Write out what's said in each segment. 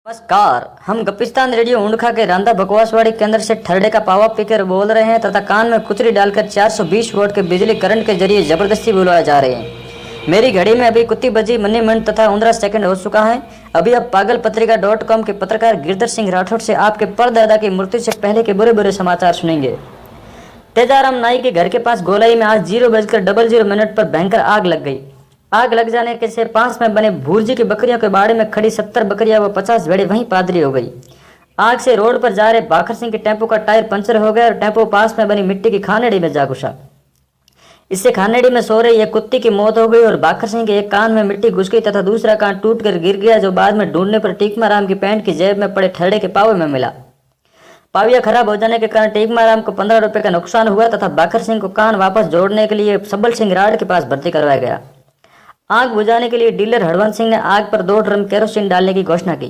नमस्कार, हम गपिस्तान रेडियो ऊंडखा के रांदा बकवासवाड़ी केंद्र से ठरडे का पावा पीकर बोल रहे हैं तथा कान में कुचरी डालकर 420 वोल्ट के बिजली करंट के जरिए जबरदस्ती बुलाए जा रहे हैं। मेरी घड़ी में अभी कुत्ती बजी मनी मिनट तथा 15 सेकंड हो चुका है। अभी अब पागल पत्रिका.com के पत्रकार गिरधर सिंह राठौड़ से आपके परदादा की मृत्यु से पहले के बुरे बुरे समाचार सुनेंगे। तेजाराम नाई के घर के पास गोलाई में आज 0:00 पर भयंकर आग लग गई। आग लग जाने के से पास में बने भूरजी की बकरियों के बाड़े में खड़ी 70 बकरियां व 50 भेड़े वहीं पादरी हो गई। आग से रोड पर जा रहे बाखर सिंह के टेम्पो का टायर पंचर हो गया और टेम्पो पास में बनी मिट्टी की खानेड़ी में जा घुसा। इससे खानेड़ी में सो रही एक कुत्ती की मौत हो गई और बाखर सिंह के एक कान में मिट्टी घुस गई तथा दूसरा कान टूट कर गिर गया, जो बाद में ढूंढने पर टीकमाराम की पैंट की जेब में पड़े ठरडे के पावे में मिला। पाविया खराब हो जाने के कारण टीकमाराम को 15 रुपए का नुकसान हुआ तथा बाखर सिंह को कान वापस जोड़ने के लिए सबल सिंह राड के पास भर्ती करवाया गया। आग बुझाने के लिए डीलर हरवंत सिंह ने आग पर 2 ड्रम केरोसिन डालने की घोषणा की।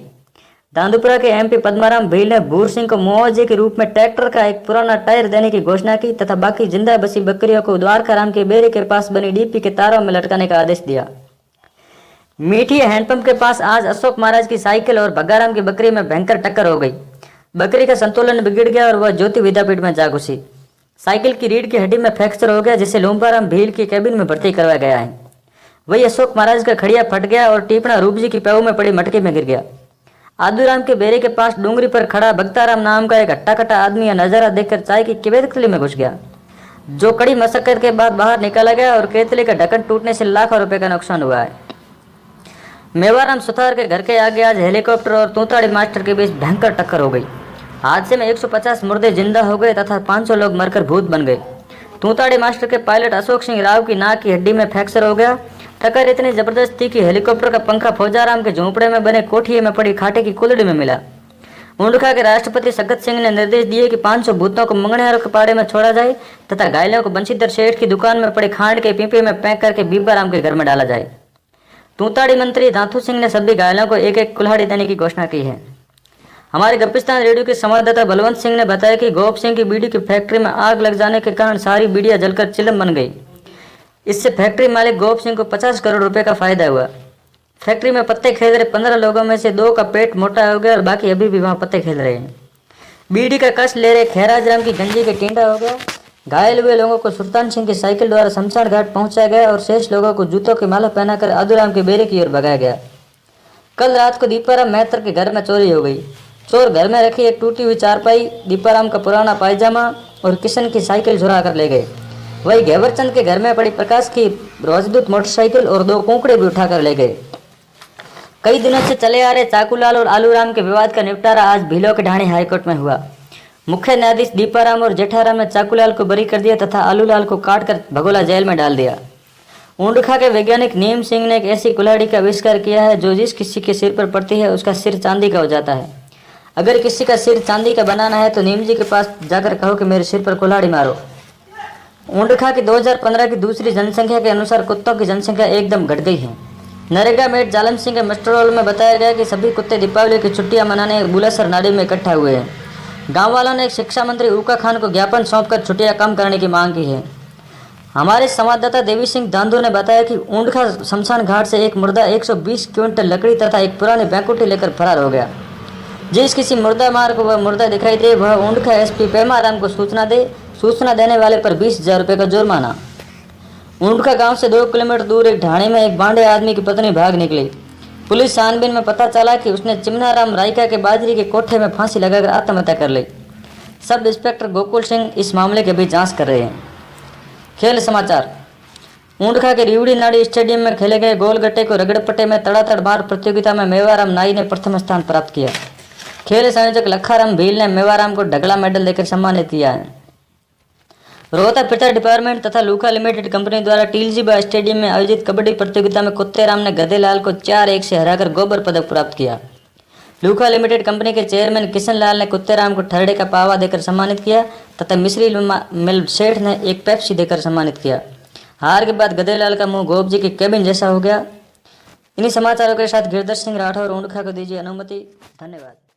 दांदुपुरा के एमपी पद्माराम भील ने भूर सिंह को मुआवजे के रूप में ट्रैक्टर का एक पुराना टायर देने की घोषणा की तथा बाकी जिंदा बसी बकरियों को द्वारकाराम के बेरे के पास बनी डीपी के तारों में लटकाने का आदेश दिया। मीठी हैंडपंप के पास आज अशोक महाराज की साइकिल और भगाराम की बकरी में भयंकर टक्कर हो गई। बकरी का संतुलन बिगड़ गया और वह ज्योति विद्यापीठ में जा घुसी। साइकिल की रीढ़ की हड्डी में फ्रैक्चर हो गया, जिसे लूम्बाराम भील की कैबिन में भर्ती करवाया गया है। वही अशोक महाराज का खड़िया फट गया और टीपना रूप जी की पैव में पड़ी मटके में गिर गया। आदूराम के बेरे के पास डूंगरी पर खड़ा भक्ताराम नाम का एक हट्टा कट्टा आदमी यह नजारा देखकर चाय की केतली में घुस गया, जो कड़ी मशक्कत के बाद बाहर निकाला गया और केतली का ढक्कन टूटने से लाखों रुपए का नुकसान हुआ है। मेवाराम सुथार के घर के आगे आज हेलीकॉप्टर और तूताड़ी मास्टर के बीच भयंकर टक्कर हो गई। हादसे में 150 मुर्दे जिंदा हो गए तथा 500 लोग मरकर भूत बन गए। तूताड़ी मास्टर के पायलट अशोक सिंह राव की नाक की हड्डी में फ्रैक्चर हो गया। टक्कर इतनी जबरदस्त थी कि हेलीकॉप्टर का पंखा फौजाराम के झोंपड़े में बने कोठिए में पड़ी खाटे की कुल्हड़ी में मिला। ऊंडखा के राष्ट्रपति सगत सिंह ने निर्देश दिए कि 500 भूतों को मंगनियारों के पाड़े में छोड़ा जाए तथा घायलों को बंशीधर सेठ की दुकान में पड़े खांड के पीपे में पैक करके बीबाराम के घर में डाला जाए। तूताड़ी मंत्री दांथू सिंह ने सभी घायलों को एक एक कुल्हाड़ी देने की घोषणा की है। हमारे गपिस्तान रेडियो के संवाददाता बलवंत सिंह ने बताया कि गोप सिंह की बीड़ी की फैक्ट्री में आग लग जाने के कारण सारी बीड़ियां जलकर चिलम बन गई। इससे फैक्ट्री मालिक गोप सिंह को 50 करोड़ रुपए का फायदा हुआ। फैक्ट्री में पत्ते खेल रहे 15 लोगों में से 2 का पेट मोटा हो गया और बाकी अभी भी वहां पत्ते खेल रहे हैं। बीड़ी का कष्ट ले रहे खैराज की गंजी के टींडा हो गया। घायल हुए लोगों को सुल्तान सिंह की साइकिल द्वारा शमशान घाट पहुंचाया गया और शेष लोगों को जूतों की माला पहनाकर आदूराम के बेरे की ओर भगाया गया। कल रात को दीपाराम मेहतर के घर में चोरी हो गई। चोर घर में रखी एक टूटी हुई चारपाई, दीपाराम का पुराना पायजामा और किशन की साइकिल चुरा कर ले गए। वही घेवरचंद के घर में पड़ी प्रकाश की राजदूत मोटरसाइकिल और 2 कोंकड़े भी उठाकर ले गए। कई दिनों से चले आ रहे चाकूलाल और आलूराम के विवाद का निपटारा आज भीलों के ढाणी हाईकोर्ट में हुआ। मुख्य न्यायाधीश दीपाराम और जेठाराम ने चाकूलाल को बरी कर दिया तथा आलूलाल को काटकर भगोला जेल में डाल दिया। ऊंडखा के वैज्ञानिक नीम सिंह ने एक ऐसी कुल्हाड़ी का आविष्कार किया है जो जिस किसी के सिर पर पड़ती है उसका सिर चांदी का हो जाता है। अगर किसी का सिर चांदी का बनाना है तो नीम जी के पास जाकर कहो कि मेरे सिर पर कुल्हाड़ी मारो। ऊंडखा की 2015 की दूसरी जनसंख्या के अनुसार कुत्तों की जनसंख्या एकदम घट गई है। नरेगा मेट जालम सिंह के मस्टररोल में बताया गया कि सभी कुत्ते दीपावली की छुट्टियां मनाने बुलासर नाड़ी में इकट्ठा हुए हैं। गांव वालों ने शिक्षा मंत्री ऊका खान को ज्ञापन सौंपकर छुट्टियां कम करने की मांग की है। हमारे संवाददाता देवी सिंह दांदू ने बताया कि ऊंडखा शमशान घाट से एक मुर्दा 120 क्विंटल लकड़ी तथा एक पुरानी बैंकुटी लेकर फरार हो गया। जिस किसी मुर्दा मार को वह मुर्दा दिखाई दे वह ऊंडखा एसपी पेमाराम को सूचना देने वाले पर 20,000 रुपये का जुर्माना। ऊंडखा गांव से 2 किलोमीटर दूर एक ढाणी में एक बांडे आदमी की पत्नी भाग निकली। पुलिस छानबीन में पता चला कि उसने चिमनाराम रायका के बाजरी के कोठे में फांसी लगाकर आत्महत्या कर ली। सब इंस्पेक्टर गोकुल सिंह इस मामले की भी जांच कर रहे हैं। खेल समाचार। ऊंडखा के रिवड़ी नाड़ी स्टेडियम में खेले गए गोलगट्टे को रगड़पट्टे में तड़ातड़ मार प्रतियोगिता में मेवाराम नाई ने प्रथम स्थान प्राप्त किया। खेल संयोजक लखाराम भील ने मेवाराम को ढगला मेडल देकर सम्मानित किया है। रोहता पिटा डिपार्टमेंट तथा लूका लिमिटेड कंपनी द्वारा टीलजीबा स्टेडियम में आयोजित कबड्डी प्रतियोगिता में कुत्तेराम ने गधेलाल को 4-1 से हराकर गोबर पदक प्राप्त किया। लूका लिमिटेड कंपनी के चेयरमैन किशन लाल ने कुत्तेराम को ठरडे का पावा देकर सम्मानित किया तथा मिश्री मिल सेठ ने एक पेप्सी देकर सम्मानित किया। हार के बाद गधेलाल का मुंह गोप जी की केबिन जैसा हो गया। इन्हीं समाचारों के साथ गिरधर सिंह राठौर ऊंडखा को दीजिए अनुमति। धन्यवाद।